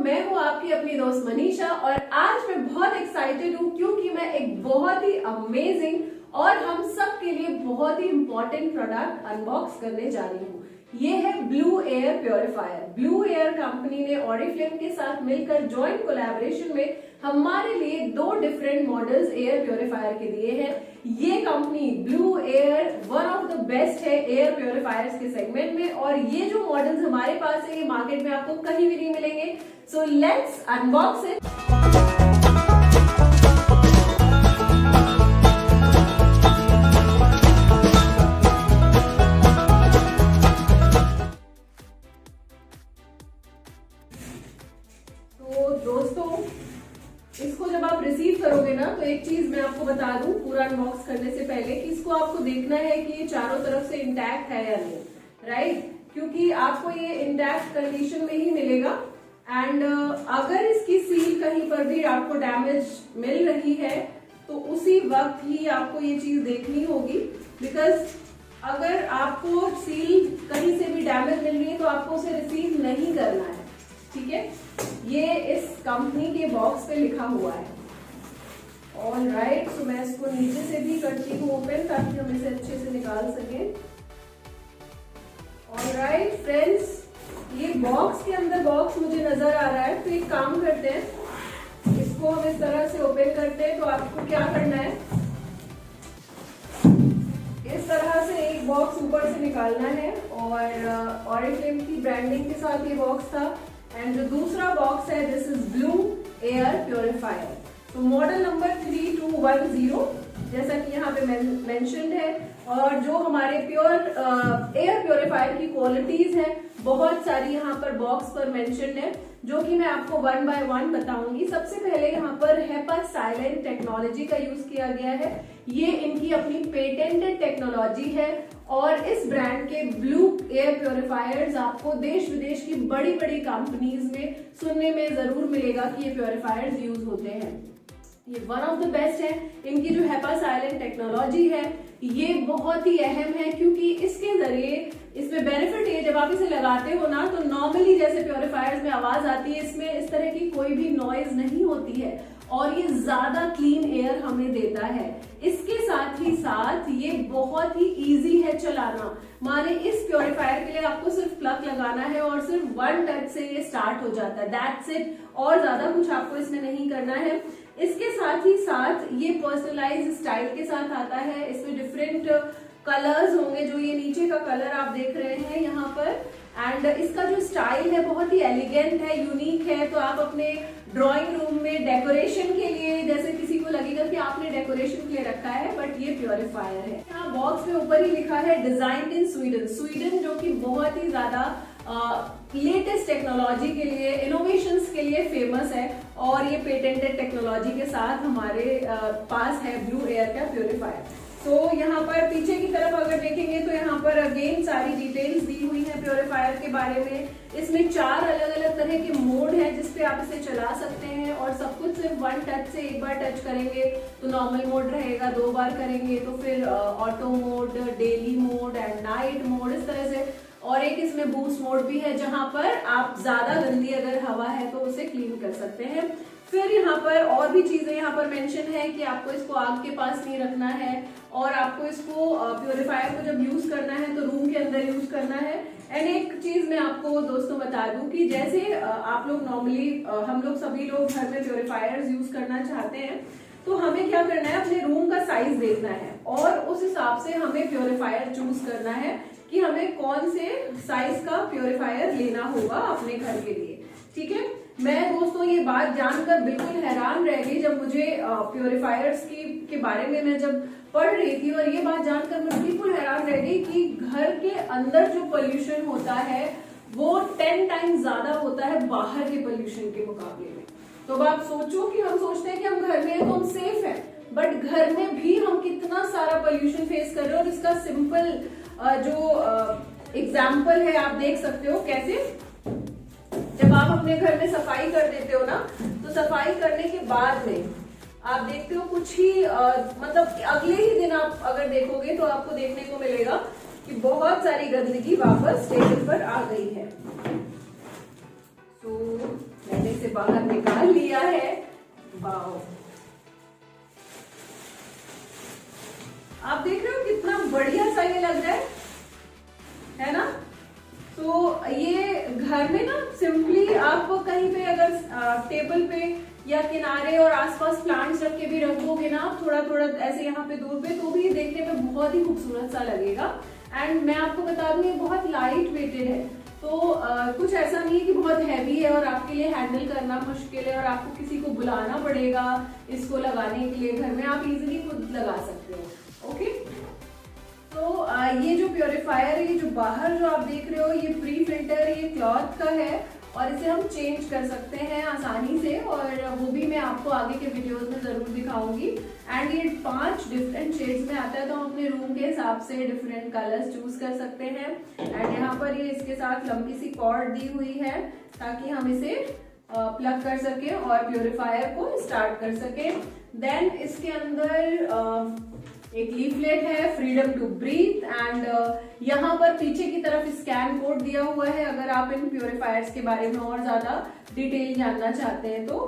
मैं हूँ आपकी अपनी दोस्त मनीषा और आज मैं बहुत एक्साइटेड हूँ क्योंकि मैं एक बहुत ही अमेजिंग और हम सब के लिए बहुत ही इंपॉर्टेंट प्रोडक्ट अनबॉक्स करने जा रही हूँ। ये है blue air purifier. Blue air company ने ऑरिफ्लेम के साथ मिलकर जॉइंट कोलैबोरेशन में हमारे लिए दो डिफरेंट मॉडल्स एयर प्योरीफायर के दिए हैं। ये company blue air one of the best है एयर प्योरीफायर्स के सेगमेंट में और ये जो मॉडल्स हमारे पास है ये मार्केट में आपको कहीं भी नहीं मिलेंगे। So let's unbox it. दोस्तों इसको जब आप रिसीव करोगे ना तो एक चीज मैं आपको बता दूं पूरा अनबॉक्स करने से पहले कि इसको आपको देखना है कि ये चारों तरफ से इंटैक्ट है या नहीं, राइट? क्योंकि आपको ये इंटैक्ट कंडीशन में ही मिलेगा एंड अगर इसकी सील कहीं पर भी आपको डैमेज मिल रही है तो उसी वक्त ही आपको ये चीज देखनी होगी। बिकॉज अगर आपको सील कहीं से भी डैमेज मिल रही है तो आपको उसे रिसीव नहीं करना है, ठीक है? ये इस कंपनी के बॉक्स पे लिखा हुआ है। ऑल राइट, तो मैं इसको नीचे से भी करती हूँ ओपन ताकि हम इसे अच्छे से निकाल सकें। ऑल राइट फ्रेंड्स, ये बॉक्स के अंदर बॉक्स मुझे नजर आ रहा है। तो एक काम करते हैं, इसको हम इस तरह से ओपन करते हैं। तो आपको क्या करना है, इस तरह से एक बॉक्स ऊपर से निकालना है और ऑरिफ्लेम की ब्रांडिंग के साथ ये बॉक्स था। एंड जो दूसरा बॉक्स है this is blue air purifier. तो मॉडल नंबर 3210 जैसा कि यहाँ पे मेंशन्ड है और जो हमारे प्योर एयर प्योरीफायर की क्वालिटीज है बहुत सारी यहाँ पर बॉक्स पर मेंशन्ड है जो कि मैं आपको वन बाय वन बताऊंगी। सबसे पहले यहाँ पर HEPA साइलेंट टेक्नोलॉजी का यूज किया गया है। ये इनकी अपनी पेटेंटेड टेक्नोलॉजी है और इस ब्रांड के ब्लू एयर प्योरीफायर्स आपको देश विदेश की बड़ी बड़ी कंपनीज में सुनने में जरूर मिलेगा कि ये प्योरीफायर्स यूज होते हैं। ये वन ऑफ द बेस्ट है। इनकी जो HEPA साइलेंट टेक्नोलॉजी है ये बहुत ही अहम है क्योंकि इसके जरिए इसमें बेनिफिट है जब आप इसे लगाते हो ना तो नॉर्मली जैसे प्योरीफायर्स में आवाज आती है इसमें इस तरह की कोई भी नॉइज नहीं होती है और ये ज्यादा क्लीन एयर हमें देता है। इसके साथ ही साथ ये बहुत ही इजी है चलाना। माने इस प्योरीफायर के लिए आपको सिर्फ प्लग लगाना है और सिर्फ वन टच से ये स्टार्ट हो जाता है, दैट्स इट। और ज्यादा कुछ आपको इसमें नहीं करना है। इसके साथ ही साथ ये पर्सनलाइज स्टाइल के साथ आता है। इसमें डिफरेंट कलर्स होंगे, जो ये नीचे का कलर आप देख रहे हैं यहाँ पर। एंड इसका जो स्टाइल है बहुत ही एलिगेंट है, यूनिक है। तो आप अपने ड्राइंग रूम में डेकोरेशन के लिए, जैसे किसी को लगेगा कि आपने डेकोरेशन के लिए रखा है बट ये प्योरीफायर है। यहाँ बॉक्स में ऊपर ही लिखा है डिजाइन्ड इन स्वीडन। स्वीडन जो कि बहुत ही ज्यादा लेटेस्ट टेक्नोलॉजी के लिए, इनोवेशंस के लिए फेमस है और ये पेटेंटेड टेक्नोलॉजी के साथ हमारे पास है ब्लू एयर का प्योरीफायर। तो यहाँ पर पीछे की तरफ अगर देखेंगे तो यहाँ पर अगेन सारी डिटेल्स दी हुई है प्योरीफायर के बारे में। इसमें 4 अलग अलग तरह के मोड है जिसपे आप इसे चला सकते हैं और सब कुछ सिर्फ वन टच से। एक बार टच करेंगे तो नॉर्मल मोड रहेगा, 2 बार करेंगे तो फिर auto mode, daily mode and night mode, इस तरह से। और एक इसमें बूस्ट मोड भी है जहां पर आप ज्यादा गंदी अगर हवा है तो उसे क्लीन कर सकते हैं। फिर यहाँ पर और भी चीजें यहाँ पर मेंशन है कि आपको इसको आग के पास नहीं रखना है और आपको इसको प्योरीफायर को जब यूज करना है तो रूम के अंदर यूज करना है। एंड एक चीज मैं आपको दोस्तों बता दूं कि जैसे आप लोग नॉर्मली, हम लोग सभी लोग घर में प्योरीफायर्स यूज करना चाहते हैं तो हमें क्या करना है, अपने रूम का साइज देखना है और उस हिसाब से हमें प्योरीफायर चूज करना है कि हमें कौन से साइज का प्योरीफायर लेना होगा अपने घर के लिए, ठीक है? मैं दोस्तों ये बात जानकर बिल्कुल हैरान रह गई जब मुझे प्योरीफायर्स के बारे में मैं जब पढ़ रही थी और ये बात जानकर मैं बिल्कुल हैरान रह गई कि घर के अंदर जो पोल्यूशन होता है वो 10 टाइम्स ज्यादा होता है बाहर के पोल्यूशन के मुकाबले में। तो अब आप सोचो कि हम सोचते हैं कि हम घर में हैं तो हम सेफ हैं, बट घर में भी हम कितना सारा पोल्यूशन फेस कर रहे हैं। और इसका सिंपल जो एग्जाम्पल है आप देख सकते हो कैसे जब आप अपने घर में सफाई कर देते हो ना तो सफाई करने के बाद में आप देखते हो कुछ ही मतलब अगले ही दिन आप अगर देखोगे तो आपको देखने को मिलेगा कि बहुत सारी गंदगी वापस टेबल पर आ गई है। तो मैंने बाहर निकाल लिया है। वाओ, आप देख रहे हो कितना बढ़िया सा ये लग रहा है ना। तो ये घर में ना सिंपली आप कहीं पे अगर टेबल पे या किनारे और आसपास प्लांट्स रख के भी रखोगे ना, थोड़ा थोड़ा ऐसे यहाँ पे दूर पे, तो भी देखने में बहुत ही खूबसूरत सा लगेगा। एंड मैं आपको बता दूं ये बहुत लाइट वेटेड है, तो कुछ ऐसा नहीं है कि बहुत हैवी है और आपके लिए हैंडल करना मुश्किल है और आपको किसी को बुलाना पड़ेगा इसको लगाने के लिए। घर में आप इजीली खुद लगा सकते हो। ओके, तो ये जो प्योरीफायर है, ये जो बाहर जो आप देख रहे हो, ये प्री फिल्टर, ये क्लॉथ का है और इसे हम चेंज कर सकते हैं आसानी से, और वो भी मैं आपको आगे के वीडियोस में जरूर दिखाऊंगी। एंड ये 5 डिफरेंट शेड्स में आता है, तो हम अपने रूम के हिसाब से डिफरेंट कलर्स चूज कर सकते हैं। एंड यहाँ पर ये इसके साथ लंबी सी कॉर्ड दी हुई है ताकि हम इसे प्लग कर सके और प्योरीफायर को स्टार्ट कर सके। देन इसके अंदर एक लीफलेट है, फ्रीडम टू ब्रीथ, एंड यहाँ पर पीछे की तरफ स्कैन कोड दिया हुआ है अगर आप इन प्योरीफायर्स के बारे में और ज्यादा डिटेल जानना चाहते हैं तो।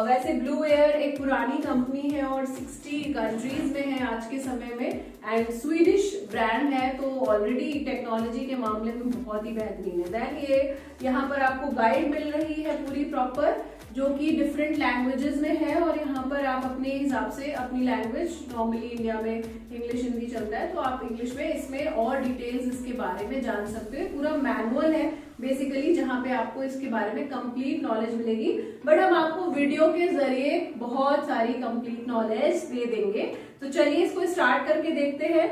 वैसे ब्लू एयर एक पुरानी कंपनी है और 60 कंट्रीज में है आज के समय में, एंड स्वीडिश ब्रांड है, तो ऑलरेडी टेक्नोलॉजी के मामले में बहुत ही बेहतरीन है। देन ये यहाँ पर आपको गाइड मिल रही है पूरी प्रॉपर, जो कि डिफरेंट लैंग्वेजेस में है, और यहाँ पर आप अपने हिसाब से अपनी लैंग्वेज, नॉर्मली इंडिया में इंग्लिश हिंदी चलता है, तो आप इंग्लिश में इसमें और डिटेल्स इसके बारे में जान सकते हो। पूरा मैनुअल है बेसिकली, जहाँ पे आपको इसके बारे में कंप्लीट नॉलेज मिलेगी, बट हम आपको वीडियो के जरिए बहुत सारी कंप्लीट नॉलेज दे देंगे। तो चलिए इसको स्टार्ट करके देखते हैं।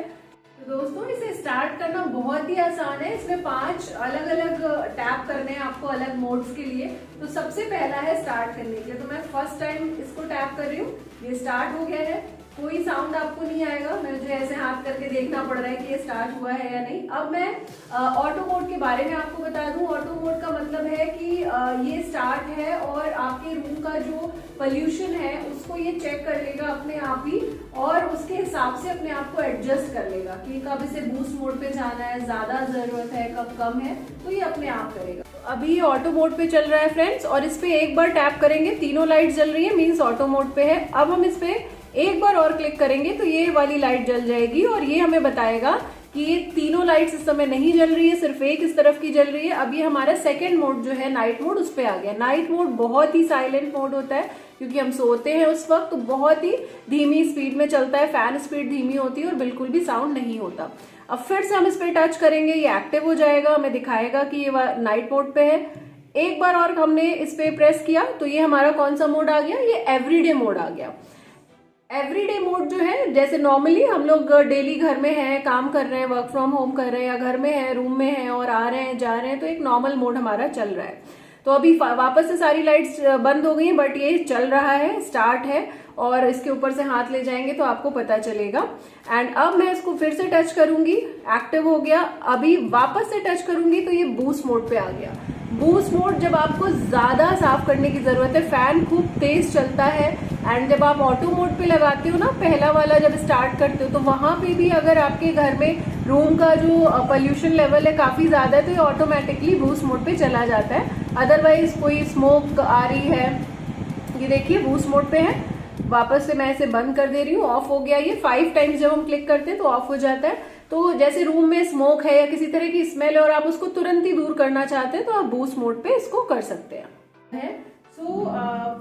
तो दोस्तों, इसे स्टार्ट करना बहुत ही आसान है। इसमें 5 अलग अलग टैप करने हैं आपको अलग मोड्स के लिए। तो सबसे पहला है स्टार्ट करने के लिए, तो मैं फर्स्ट टाइम इसको टैप कर रही हूँ। ये स्टार्ट हो गया है, कोई साउंड आपको नहीं आएगा, मुझे ऐसे हाथ करके देखना पड़ रहा है कि ये स्टार्ट हुआ है या नहीं। अब मैं ऑटो मोड के बारे में आपको बता दूं। ऑटो मोड का मतलब है कि ये स्टार्ट है और आपके रूम का जो पोल्यूशन है उसको ये चेक कर लेगा अपने आप ही, और उसके हिसाब से अपने आप को एडजस्ट कर लेगा कि कब इसे बूस्ट मोड पे जाना है, ज्यादा जरूरत है, कब कम है, तो ये अपने आप करेगा। तो अभी ये ऑटो मोड पे चल रहा है फ्रेंड्स, और इस पे एक बार टैप करेंगे, तीनों लाइट जल रही है, मीन्स ऑटो मोड पे है। अब हम इस पे एक बार और क्लिक करेंगे तो ये वाली लाइट जल जाएगी, और ये हमें बताएगा कि ये तीनों लाइट्स इस समय नहीं जल रही है, सिर्फ एक इस तरफ की जल रही है। अब ये हमारा सेकंड मोड जो है नाइट मोड, उस पे आ गया। नाइट मोड बहुत ही साइलेंट मोड होता है, क्योंकि हम सोते हैं उस वक्त, तो बहुत ही धीमी स्पीड में चलता है, फैन स्पीड धीमी होती है और बिल्कुल भी साउंड नहीं होता। अब फिर से हम इस पे टच करेंगे, ये एक्टिव हो जाएगा, हमें दिखाएगा कि ये नाइट मोड पे है। एक बार और हमने इस पे प्रेस किया तो ये हमारा कौन सा मोड आ गया, ये एवरीडे मोड आ गया। एवरीडे मोड जो है, जैसे नॉर्मली हम लोग डेली घर में हैं, काम कर रहे हैं, वर्क फ्रॉम होम कर रहे हैं, या घर में हैं, रूम में हैं और आ रहे हैं जा रहे हैं, तो एक नॉर्मल मोड हमारा चल रहा है। तो अभी वापस से सारी लाइट्स बंद हो गई, बट ये चल रहा है, स्टार्ट है, और इसके ऊपर से हाथ ले जाएंगे तो आपको पता चलेगा। एंड अब मैं इसको फिर से टच करूंगी, एक्टिव हो गया। अभी वापस से टच करूंगी तो ये बूस्ट मोड पे आ गया। बूस्ट मोड जब आपको ज्यादा साफ करने की जरूरत है, फैन खूब तेज चलता है, एंड जब आप ऑटो मोड पे लगाते हो ना, पहला वाला जब स्टार्ट करते हो, तो वहां पे भी अगर आपके घर में रूम का जो पोल्यूशन लेवल है काफी ज्यादा है, तो ये ऑटोमेटिकली बूस्ट मोड पे चला जाता है। अदरवाइज कोई स्मोक आ रही है, ये देखिए बूस्ट मोड पे है। वापस से मैं इसे बंद कर दे रही हूँ, ऑफ हो गया ये। 5 टाइम्स जब हम क्लिक करते हैं तो ऑफ हो जाता है। तो जैसे रूम में स्मोक है या किसी तरह की स्मेल है और आप उसको तुरंत ही दूर करना चाहते हैं, तो आप बूस्ट मोड पे इसको कर सकते हैं। सो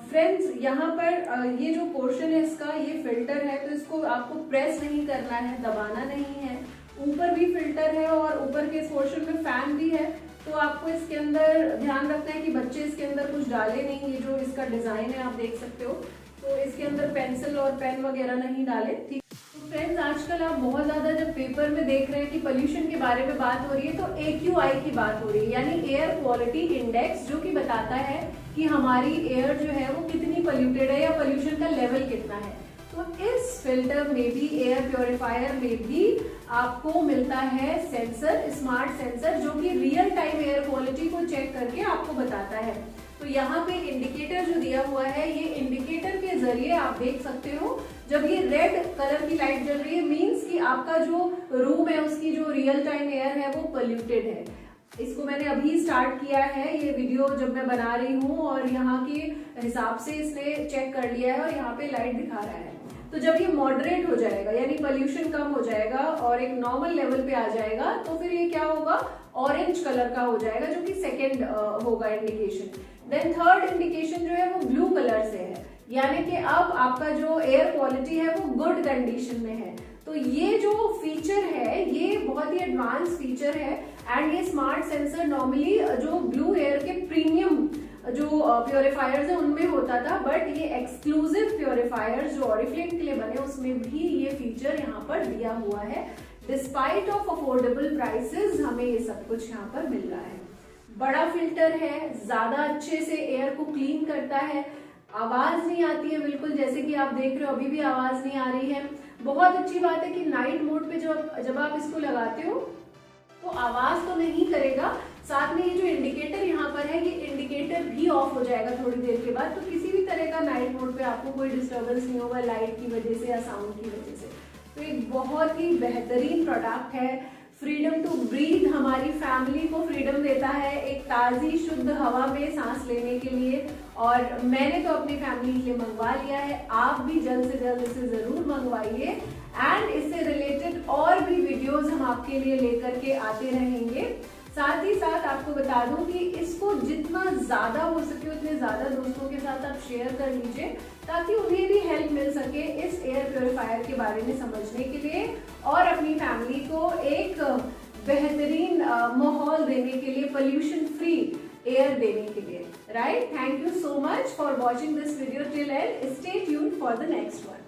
फ्रेंड्स, यहाँ पर ये जो पोर्शन है इसका, ये फिल्टर है, तो इसको आपको प्रेस नहीं करना है, दबाना नहीं है। ऊपर भी फिल्टर है और ऊपर के इस पोर्शन में फैन भी है, तो आपको इसके अंदर ध्यान रखना है कि बच्चे इसके अंदर कुछ डाले नहीं। ये जो इसका डिजाइन है आप देख सकते हो, तो इसके अंदर पेंसिल और पेन वगैरह नहीं डाले, ठीक। तो फ्रेंड्स, आजकल आप बहुत ज्यादा जब पेपर में देख रहे हैं कि पोल्यूशन के बारे में बात हो रही है, तो AQI की बात हो रही है, यानी एयर क्वालिटी इंडेक्स, जो कि बताता है कि हमारी एयर जो है वो कितनी पोल्यूटेड है या पोल्यूशन का लेवल कितना है। तो इस फिल्टर में भी, एयर प्योरीफायर में भी आपको मिलता है सेंसर, स्मार्ट सेंसर, जो कि रियल टाइम एयर क्वालिटी को चेक करके आपको बताता है। तो यहाँ पे इंडिकेटर जो दिया हुआ है, ये इंडिकेटर के जरिए आप देख सकते हो, जब ये रेड कलर की लाइट जल रही है, मींस कि आपका जो रूम है उसकी जो रियल टाइम एयर है वो पोल्यूटेड है। इसको मैंने अभी स्टार्ट किया है, ये वीडियो जब मैं बना रही हूँ, और यहाँ के हिसाब से इसने चेक कर लिया है और यहाँ पे लाइट दिखा रहा है। तो जब ये मॉडरेट हो जाएगा यानी पोल्यूशन कम हो जाएगा और एक नॉर्मल लेवल पे आ जाएगा, तो फिर ये क्या होगा, ऑरेंज कलर का हो जाएगा, जो कि सेकेंड होगा इंडिकेशन। देन थर्ड इंडिकेशन जो है वो ब्लू कलर से है, यानी कि अब आपका जो एयर क्वालिटी है वो गुड कंडीशन में है। तो ये जो फीचर है ये बहुत ही एडवांस फीचर है, एंड ये स्मार्ट सेंसर नॉर्मली जो ब्लू एयर के प्रीमियम जो प्योरीफायर्स है उनमें होता था, बट ये एक्सक्लूसिव प्योरीफायर्स जो ऑरिफ्लेम के लिए बने उसमें भी ये फीचर यहाँ पर दिया हुआ है। डिस्पाइट ऑफ अफोर्डेबल प्राइसेस हमें ये सब कुछ यहाँ पर मिल रहा है। बड़ा फिल्टर है, ज्यादा अच्छे से एयर को क्लीन करता है, आवाज नहीं आती है बिल्कुल, जैसे कि आप देख रहे हो अभी भी आवाज नहीं आ रही है। बहुत अच्छी बात है कि नाइट मोड पे जब आप इसको लगाते हो तो आवाज तो नहीं करेगा, साथ में ये जो इंडिकेटर यहाँ पर है ये इंडिकेटर भी ऑफ हो जाएगा थोड़ी देर के बाद, तो किसी भी तरह का नाइट मोड पे आपको कोई डिस्टर्बेंस नहीं होगा लाइट की वजह से या साउंड की वजह से। तो एक बहुत ही बेहतरीन प्रोडक्ट है। फ्रीडम टू ब्रीथ, हमारी फैमिली को फ्रीडम देता है एक ताज़ी शुद्ध हवा में सांस लेने के लिए, और मैंने तो अपनी फैमिली के लिए मंगवा लिया है। आप भी जल्द से जल्द इसे जरूर मंगवाइए, एंड इससे रिलेटेड और भी वीडियोस हम आपके लिए लेकर के आते रहेंगे। साथ ही साथ आपको बता दूं कि इसको जितना ज्यादा हो सके उतने ज्यादा दोस्तों के साथ आप शेयर कर लीजिए, ताकि उन्हें भी हेल्प मिल सके इस एयर प्योरीफायर के बारे में समझने के लिए, और अपनी फैमिली को एक बेहतरीन माहौल देने के लिए, पोल्यूशन फ्री एयर देने के लिए। Right, thank you so much for watching this video till and stay tuned for the next one.